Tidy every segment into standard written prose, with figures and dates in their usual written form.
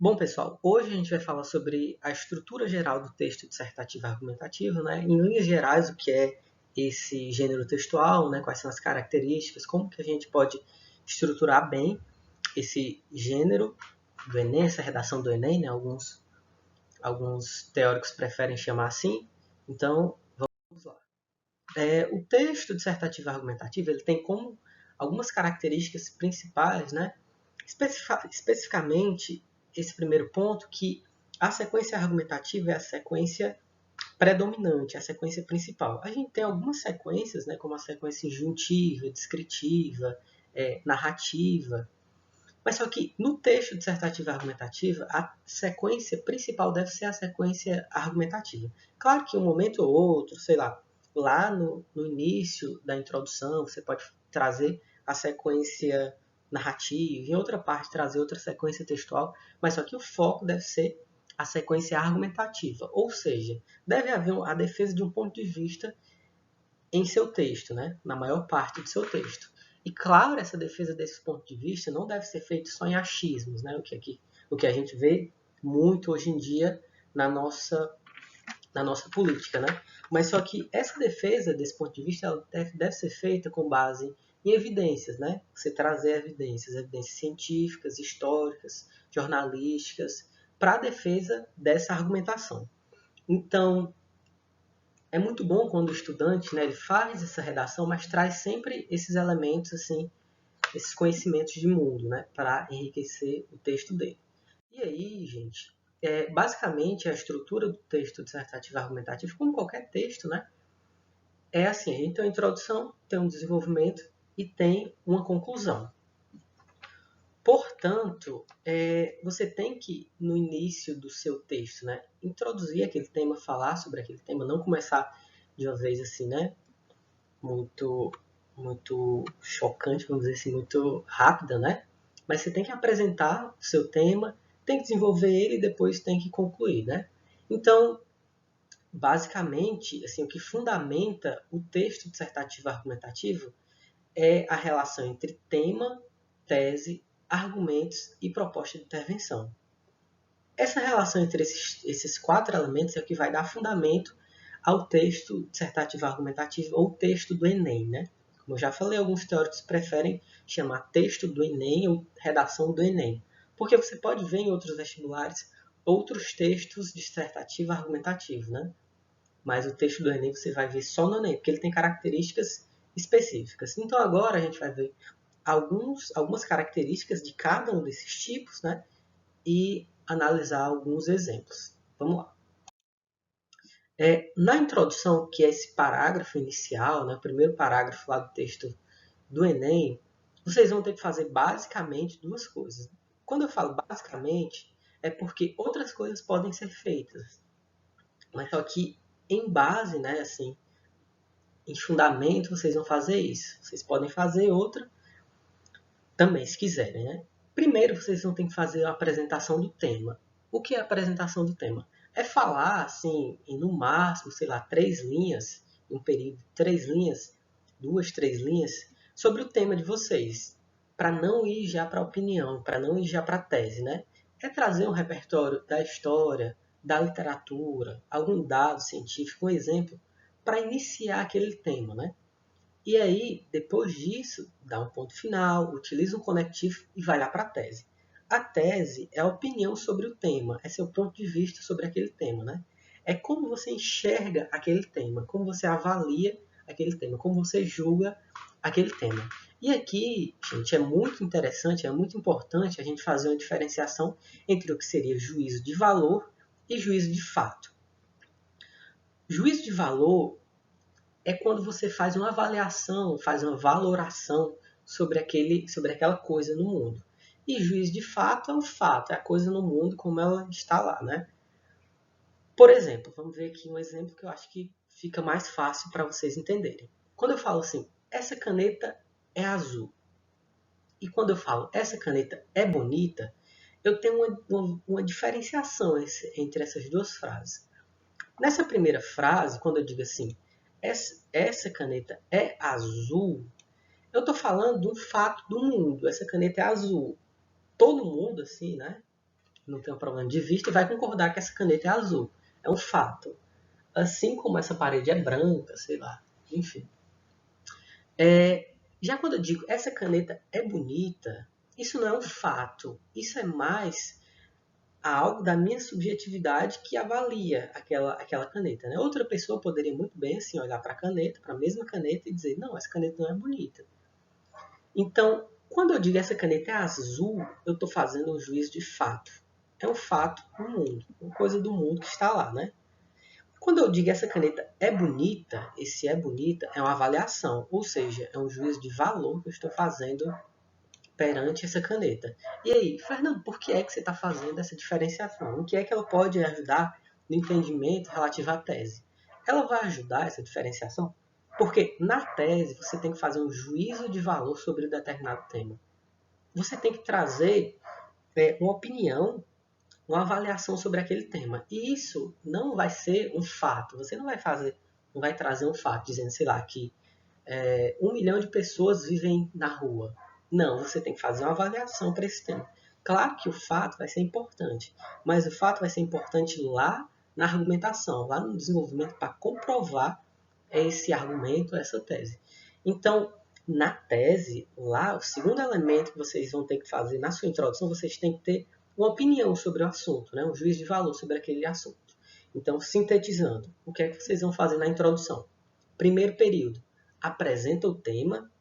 Bom, pessoal, hoje a gente vai falar sobre a estrutura geral do texto dissertativo argumentativo, né? Em linhas gerais, o que é esse gênero textual, né? Quais são as características, como que a gente pode estruturar bem esse gênero do Enem, essa redação do Enem, né? Alguns teóricos preferem chamar assim. Então, vamos lá. O texto dissertativo argumentativo ele tem como algumas características principais, né? Especificamente, esse primeiro ponto, que a sequência argumentativa é a sequência predominante, a sequência principal. A gente tem algumas sequências, né, como a sequência injuntiva, descritiva, narrativa, mas só que no texto dissertativo argumentativa, a sequência principal deve ser a sequência argumentativa. Claro que um momento ou outro, sei lá no início da introdução, você pode trazer a sequência narrativa, em outra parte trazer outra sequência textual, mas só que o foco deve ser a sequência argumentativa, ou seja, deve haver a defesa de um ponto de vista em seu texto, né? Na maior parte do seu texto. E claro, essa defesa desse ponto de vista não deve ser feita só em achismos, né? O que a gente vê muito hoje em dia na nossa política, né? Mas só que essa defesa desse ponto de vista ela deve ser feita com base em evidências, né? Você trazer evidências científicas, históricas, jornalísticas, para a defesa dessa argumentação. Então, é muito bom quando o estudante, né, ele faz essa redação, mas traz sempre esses elementos, assim, esses conhecimentos de mundo, né, para enriquecer o texto dele. E aí, gente, basicamente a estrutura do texto dissertativo argumentativo, como qualquer texto, né, é assim, a gente tem uma introdução, tem um desenvolvimento e tem uma conclusão. Portanto, você tem que, no início do seu texto, né, introduzir aquele tema, falar sobre aquele tema, não começar de uma vez assim, né, muito chocante, vamos dizer assim, muito rápida, né? Mas você tem que apresentar o seu tema, tem que desenvolver ele e depois tem que concluir, né? Então, basicamente, assim, o que fundamenta o texto dissertativo argumentativo é a relação entre tema, tese, argumentos e proposta de intervenção. Essa relação entre esses quatro elementos é o que vai dar fundamento ao texto dissertativo argumentativo ou texto do Enem, né? Como eu já falei, alguns teóricos preferem chamar texto do Enem ou redação do Enem, porque você pode ver em outros vestibulares outros textos dissertativo argumentativo, né? Mas o texto do Enem você vai ver só no Enem, porque ele tem características específicas. Então agora a gente vai ver algumas características de cada um desses tipos, né? E analisar alguns exemplos. Vamos lá. Na introdução, que é esse parágrafo inicial, né, o primeiro parágrafo lá do texto do Enem, vocês vão ter que fazer basicamente duas coisas. Quando eu falo basicamente, é porque outras coisas podem ser feitas. Mas só que em base, né, assim, em fundamento, vocês vão fazer isso. Vocês podem fazer outra também, se quiserem, né? Primeiro, vocês vão ter que fazer a apresentação do tema. O que é a apresentação do tema? É falar, assim, em no máximo, sei lá, 3 linhas, em um período de 3 linhas, 2, 3 linhas, sobre o tema de vocês, para não ir já para a opinião, para não ir já para a tese, né? É trazer um repertório da história, da literatura, algum dado científico, um exemplo, para iniciar aquele tema, né? E aí, depois disso, dá um ponto final, utiliza um conectivo e vai lá para a tese. A tese é a opinião sobre o tema, é seu ponto de vista sobre aquele tema, né? É como você enxerga aquele tema, como você avalia aquele tema, como você julga aquele tema. E aqui, gente, é muito interessante, é muito importante a gente fazer uma diferenciação entre o que seria juízo de valor e juízo de fato. Juízo de valor é quando você faz uma avaliação, faz uma valoração sobre aquela coisa no mundo. E juízo de fato é o fato, é a coisa no mundo como ela está lá, né? Por exemplo, vamos ver aqui um exemplo que eu acho que fica mais fácil para vocês entenderem. Quando eu falo assim, essa caneta é azul, e quando eu falo essa caneta é bonita, eu tenho uma diferenciação entre essas duas frases. Nessa primeira frase, quando eu digo assim, essa caneta é azul, eu estou falando de um fato do mundo. Essa caneta é azul. Todo mundo, assim, né? não tem um problema de vista e vai concordar que essa caneta é azul. É um fato. Assim como essa parede é branca, sei lá, enfim. Já quando eu digo essa caneta é bonita, isso não é um fato. Isso é mais algo da minha subjetividade que avalia aquela caneta. Né? Outra pessoa poderia muito bem assim, olhar para a caneta, para a mesma caneta e dizer, não, essa caneta não é bonita. Então, quando eu digo essa caneta é azul, eu estou fazendo um juízo de fato. É um fato do mundo, uma coisa do mundo que está lá, né? Quando eu digo essa caneta é bonita, esse é bonita é uma avaliação, ou seja, é um juízo de valor que eu estou fazendo perante essa caneta. E aí, Fernando, por que é que você está fazendo essa diferenciação? O que é que ela pode ajudar no entendimento relativo à tese? Ela vai ajudar essa diferenciação? Porque na tese você tem que fazer um juízo de valor sobre um determinado tema. Você tem que trazer uma opinião, uma avaliação sobre aquele tema. E isso não vai ser um fato. Você não vai trazer um fato dizendo, sei lá, que 1 milhão de pessoas vivem na rua. Não, você tem que fazer uma avaliação para esse tema. Claro que o fato vai ser importante, mas o fato vai ser importante lá na argumentação, lá no desenvolvimento para comprovar esse argumento, essa tese. Então, na tese, lá, o segundo elemento que vocês vão ter que fazer na sua introdução, vocês têm que ter uma opinião sobre o assunto, né? Um juízo de valor sobre aquele assunto. Então, sintetizando, o que é que vocês vão fazer na introdução? Primeiro período, apresenta o tema.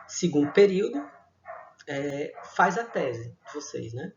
Segundo período, faz a tese de vocês, né?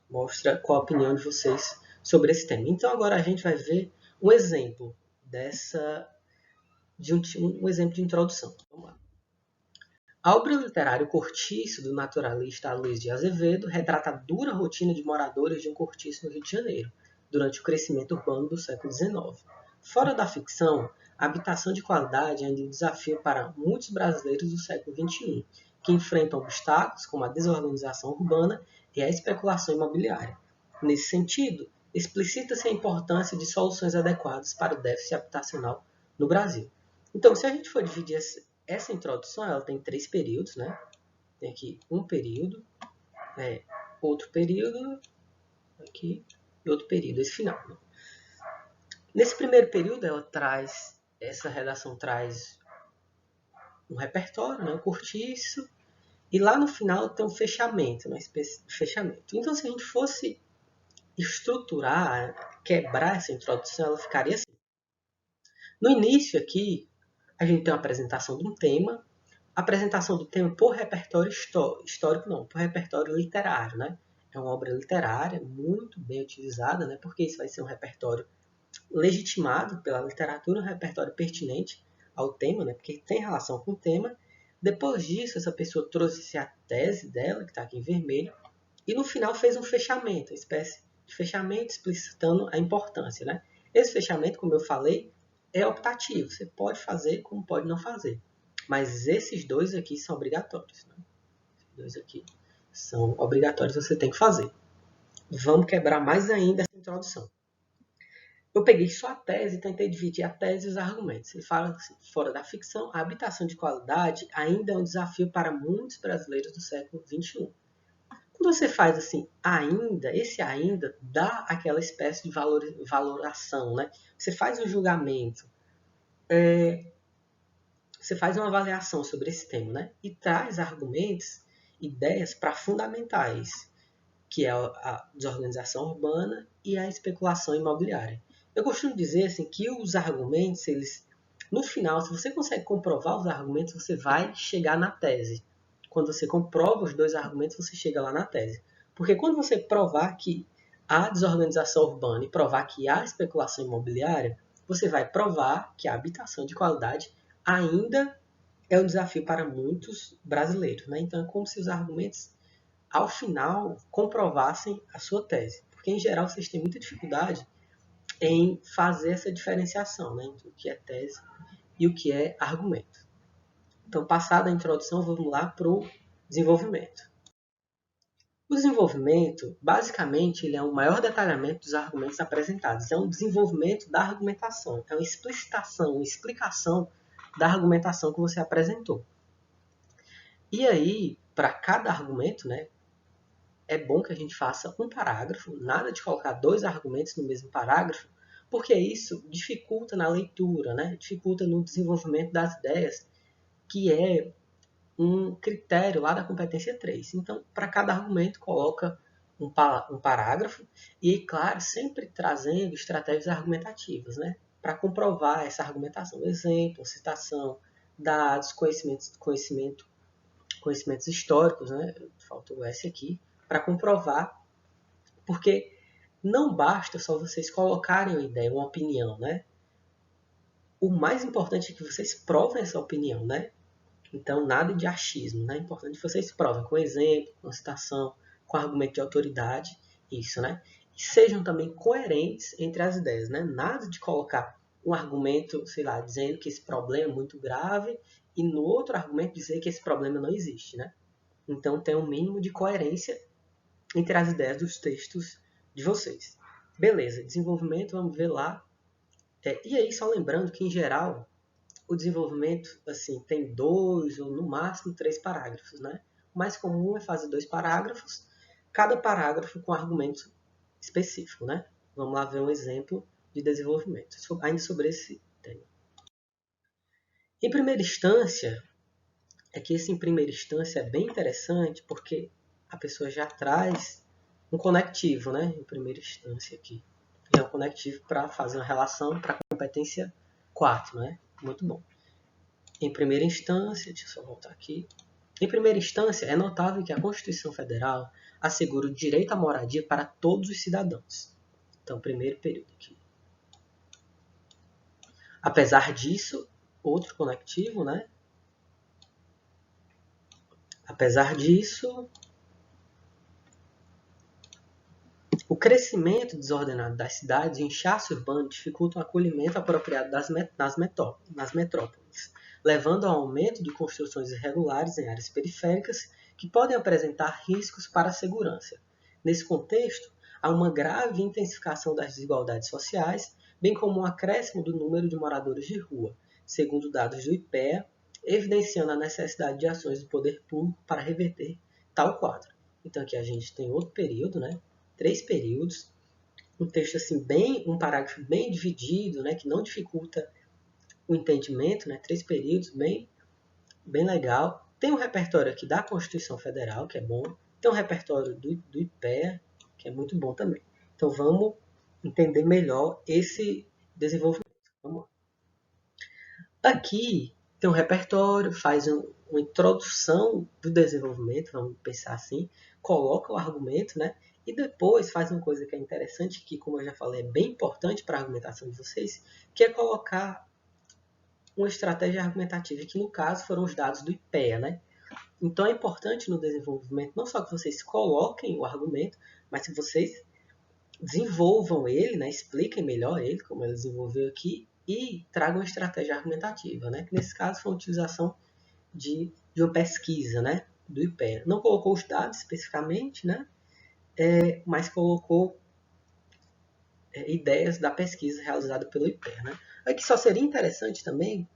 Mostra qual a opinião de vocês sobre esse tema. Então, agora a gente vai ver um exemplo um exemplo de introdução. Vamos lá. A obra literária O Cortiço, do naturalista Luiz de Azevedo, retrata a dura rotina de moradores de um cortiço no Rio de Janeiro, durante o crescimento urbano do século XIX. Fora da ficção, a habitação de qualidade é ainda um desafio para muitos brasileiros do século XXI, que enfrentam obstáculos como a desorganização urbana e a especulação imobiliária. Nesse sentido, explicita-se a importância de soluções adequadas para o déficit habitacional no Brasil. Então, se a gente for dividir essa introdução, ela tem 3 períodos, né? Tem aqui um período, outro período, aqui, e outro período, esse final. Né? Nesse primeiro período, essa redação traz um repertório, né? Um cortiço, e lá no final tem um fechamento, uma espécie de fechamento. Então, se a gente fosse estruturar, quebrar essa introdução, ela ficaria assim. No início aqui, a gente tem uma apresentação de um tema, apresentação do tema por repertório histórico, não, por repertório literário, né? É uma obra literária muito bem utilizada, né? Porque isso vai ser um repertório legitimado pela literatura, um repertório pertinente ao tema, né? Porque tem relação com o tema. Depois disso, essa pessoa trouxe a tese dela, que está aqui em vermelho, e no final fez um fechamento, uma espécie de fechamento explicitando a importância, né? Esse fechamento, como eu falei, é optativo. Você pode fazer como pode não fazer. Mas esses dois aqui são obrigatórios. Né? Esses dois aqui são obrigatórios, você tem que fazer. Vamos quebrar mais ainda essa introdução. Eu peguei só a tese e tentei dividir a tese e os argumentos. Ele fala assim, fora da ficção, a habitação de qualidade ainda é um desafio para muitos brasileiros do século XXI. Quando você faz assim, ainda, esse ainda dá aquela espécie de valoração, né? Você faz um julgamento, você faz uma avaliação sobre esse tema, né? E traz argumentos, ideias para fundamentar isso, que é a desorganização urbana e a especulação imobiliária. Eu costumo dizer assim, que os argumentos, eles, no final, se você consegue comprovar os argumentos, você vai chegar na tese. Quando você comprova os dois argumentos, você chega lá na tese. Porque quando você provar que há desorganização urbana e provar que há especulação imobiliária, você vai provar que a habitação de qualidade ainda é um desafio para muitos brasileiros. Né? Então, é como se os argumentos, ao final, comprovassem a sua tese. Porque, em geral, vocês têm muita dificuldade em fazer essa diferenciação, né, entre o que é tese e o que é argumento. Então, passada a introdução, vamos lá para o desenvolvimento. O desenvolvimento, basicamente, ele é um maior detalhamento dos argumentos apresentados. É um desenvolvimento da argumentação. É uma explicitação, uma explicação da argumentação que você apresentou. E aí, para cada argumento, né, é bom que a gente faça um parágrafo, nada de colocar 2 argumentos no mesmo parágrafo, porque isso dificulta na leitura, né? Dificulta no desenvolvimento das ideias, que é um critério lá da competência 3. Então, para cada argumento, coloca um parágrafo e, claro, sempre trazendo estratégias argumentativas, né? Para comprovar essa argumentação. Exemplo, citação, dados, conhecimentos históricos, né? Falta o S aqui, para comprovar, porque não basta só vocês colocarem uma ideia, uma opinião, né? O mais importante é que vocês provem essa opinião, né? Então, nada de achismo, né? É importante que vocês provem com exemplo, com citação, com argumento de autoridade, isso, né? E sejam também coerentes entre as ideias, né? Nada de colocar um argumento, sei lá, dizendo que esse problema é muito grave e no outro argumento dizer que esse problema não existe, né? Então, tem um mínimo de coerência entre as ideias dos textos de vocês. Beleza, desenvolvimento, vamos ver lá. E aí, só lembrando que, em geral, o desenvolvimento assim, tem 2 ou no máximo 3 parágrafos. Né? O mais comum é fazer 2 parágrafos, cada parágrafo com argumento específico. Né? Vamos lá ver um exemplo de desenvolvimento, ainda sobre esse tema. Em primeira instância, esse em primeira instância é bem interessante porque a pessoa já traz um conectivo, né? Em primeira instância aqui. É um conectivo para fazer uma relação para a competência 4, né? Muito bom. Em primeira instância, deixa eu só voltar aqui. Em primeira instância, é notável que a Constituição Federal assegura o direito à moradia para todos os cidadãos. Então, primeiro período aqui. Apesar disso, outro conectivo, né? Apesar disso, o crescimento desordenado das cidades e o inchaço urbano dificultam o acolhimento apropriado nas metrópoles, levando ao aumento de construções irregulares em áreas periféricas que podem apresentar riscos para a segurança. Nesse contexto, há uma grave intensificação das desigualdades sociais, bem como um acréscimo do número de moradores de rua, segundo dados do IPEA, evidenciando a necessidade de ações do poder público para reverter tal quadro. Então aqui a gente tem outro período, né? 3 períodos, um texto assim um parágrafo bem dividido, né, que não dificulta o entendimento, né, 3 períodos, bem legal. Tem um repertório aqui da Constituição Federal, que é bom. Tem um repertório do IPEA, que é muito bom também. Então vamos entender melhor esse desenvolvimento. Vamos lá. Aqui tem um repertório, faz uma introdução do desenvolvimento, vamos pensar assim, coloca o argumento, né? E depois faz uma coisa que é interessante, que, como eu já falei, é bem importante para a argumentação de vocês, que é colocar uma estratégia argumentativa, que no caso foram os dados do IPEA. Né? Então é importante no desenvolvimento não só que vocês coloquem o argumento, mas que vocês desenvolvam ele, né? Expliquem melhor ele, como ele desenvolveu aqui, e tragam uma estratégia argumentativa. Né? Que nesse caso foi a utilização de uma pesquisa, né? Do IPEA. Não colocou os dados especificamente, né? Mas colocou ideias da pesquisa realizada pelo IPEA. Né? Aqui só seria interessante também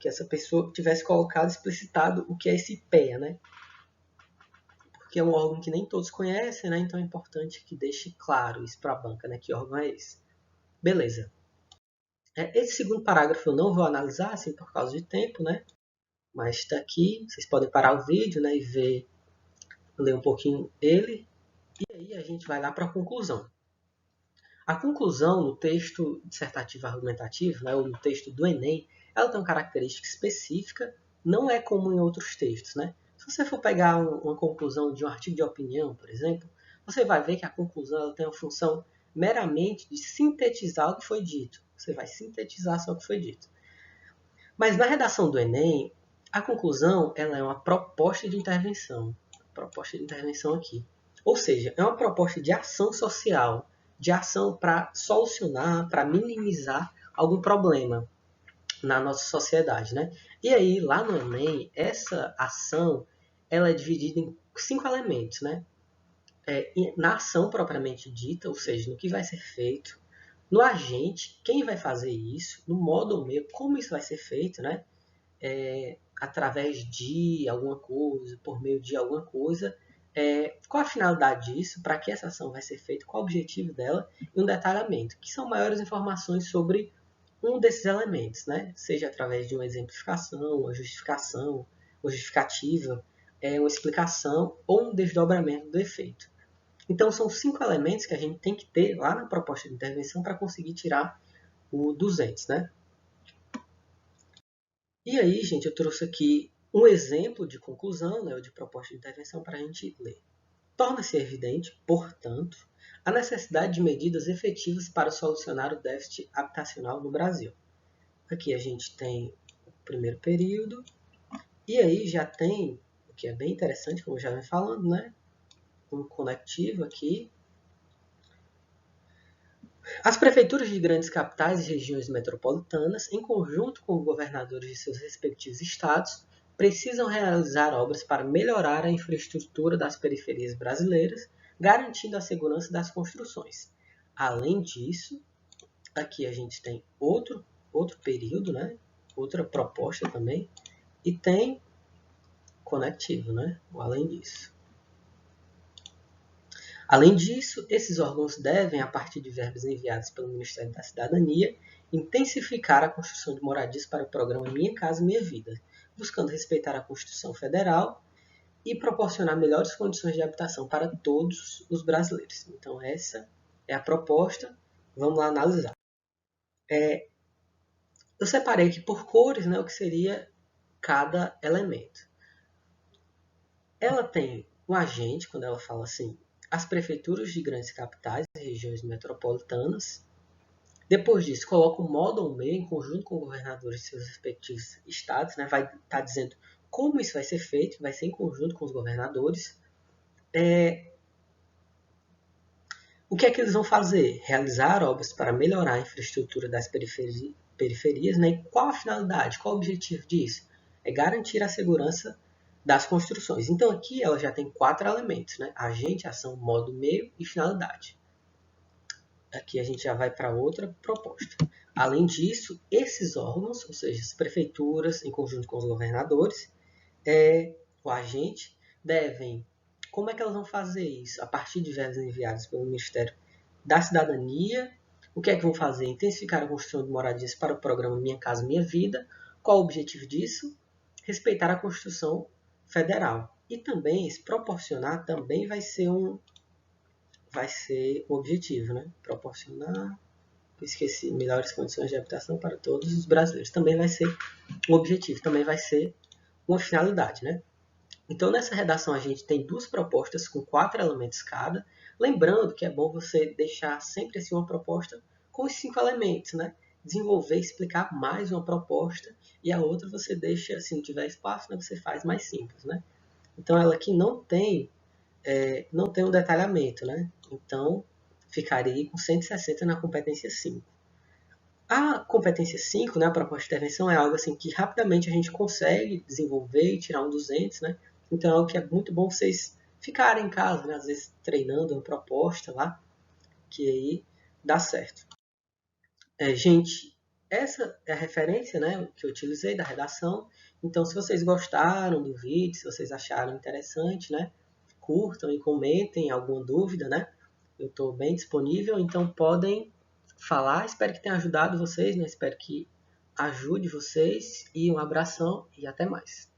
que essa pessoa tivesse colocado, explicitado o que é esse IPEA, né? Porque é um órgão que nem todos conhecem, né? Então é importante que deixe claro isso para a banca, né? Que órgão é esse. Beleza. Esse segundo parágrafo eu não vou analisar, assim, por causa de tempo, né? Mas está aqui, vocês podem parar o vídeo, né? E ler um pouquinho ele. E aí a gente vai lá para a conclusão. A conclusão no texto dissertativo argumentativo, né, ou no texto do Enem, ela tem uma característica específica, não é como em outros textos. Né? Se você for pegar uma conclusão de um artigo de opinião, por exemplo, você vai ver que a conclusão ela tem uma função meramente de sintetizar o que foi dito. Você vai sintetizar só o que foi dito. Mas na redação do Enem, a conclusão ela é uma proposta de intervenção. Proposta de intervenção aqui. Ou seja, é uma proposta de ação social, de ação para solucionar, para minimizar algum problema na nossa sociedade. Né? E aí, lá no Enem, essa ação ela é dividida em 5 elementos. Né? Na ação propriamente dita, ou seja, no que vai ser feito, no agente, quem vai fazer isso, no modo ou meio, como isso vai ser feito, né? Através de alguma coisa, por meio de alguma coisa, qual a finalidade disso, para que essa ação vai ser feita, qual o objetivo dela e um detalhamento, que são maiores informações sobre um desses elementos, né? Seja através de uma exemplificação, uma justificação, uma justificativa, uma explicação ou um desdobramento do efeito. Então, são 5 elementos que a gente tem que ter lá na proposta de intervenção para conseguir tirar o 200, né? E aí, gente, eu trouxe aqui um exemplo de conclusão, né, ou de proposta de intervenção para a gente ler. Torna-se evidente, portanto, a necessidade de medidas efetivas para solucionar o déficit habitacional no Brasil. Aqui a gente tem o primeiro período, e aí já tem, o que é bem interessante, como eu já vem falando, né, um conectivo aqui. As prefeituras de grandes capitais e regiões metropolitanas, em conjunto com os governadores de seus respectivos estados, precisam realizar obras para melhorar a infraestrutura das periferias brasileiras, garantindo a segurança das construções. Além disso, aqui a gente tem outro período, né? Outra proposta também, e tem conectivo, né? Além disso. Além disso, esses órgãos devem, a partir de verbas enviadas pelo Ministério da Cidadania, intensificar a construção de moradias para o programa Minha Casa Minha Vida, buscando respeitar a Constituição Federal e proporcionar melhores condições de habitação para todos os brasileiros. Então, essa é a proposta. Vamos lá analisar. Eu separei aqui por cores, né, o que seria cada elemento. Ela tem um agente, quando ela fala assim, as prefeituras de grandes capitais e regiões metropolitanas. Depois disso, coloca o modo ao meio, em conjunto com os governadores de seus respectivos estados, né? Vai estar dizendo como isso vai ser feito, vai ser em conjunto com os governadores. O que é que eles vão fazer? Realizar obras para melhorar a infraestrutura das periferias, né? E qual a finalidade, qual o objetivo disso? É garantir a segurança das construções. Então aqui ela já tem 4 elementos, né? Agente, ação, modo, meio e finalidade. Aqui a gente já vai para outra proposta. Além disso, esses órgãos, ou seja, as prefeituras, em conjunto com os governadores, o agente, devem... Como é que elas vão fazer isso? A partir de verbas enviadas pelo Ministério da Cidadania, o que é que vão fazer? Intensificar a construção de moradias para o programa Minha Casa Minha Vida. Qual o objetivo disso? Respeitar a Constituição Federal. E também, se proporcionar, também vai ser o objetivo, né? Proporcionar, esqueci, melhores condições de habitação para todos os brasileiros. Também vai ser um objetivo, também vai ser uma finalidade, né? Então, nessa redação, a gente tem 2 propostas com 4 elementos cada. Lembrando que é bom você deixar sempre assim uma proposta com os 5 elementos, né? Desenvolver, explicar mais uma proposta e a outra você deixa, se não tiver espaço, né, você faz mais simples, né? Então, ela aqui não tem um detalhamento, né? Então, ficaria com 160 na competência 5. A competência 5, né, a proposta de intervenção, é algo assim que rapidamente a gente consegue desenvolver e tirar um 200, né? Então é algo que é muito bom vocês ficarem em casa, né? Às vezes treinando uma proposta lá, que aí dá certo. Gente, essa é a referência, né, que eu utilizei da redação. Então, se vocês gostaram do vídeo, se vocês acharam interessante, né, curtam e comentem alguma dúvida, né? Eu estou bem disponível, então podem falar. Espero que tenha ajudado vocês, né? Espero que ajude vocês. E um abração e até mais.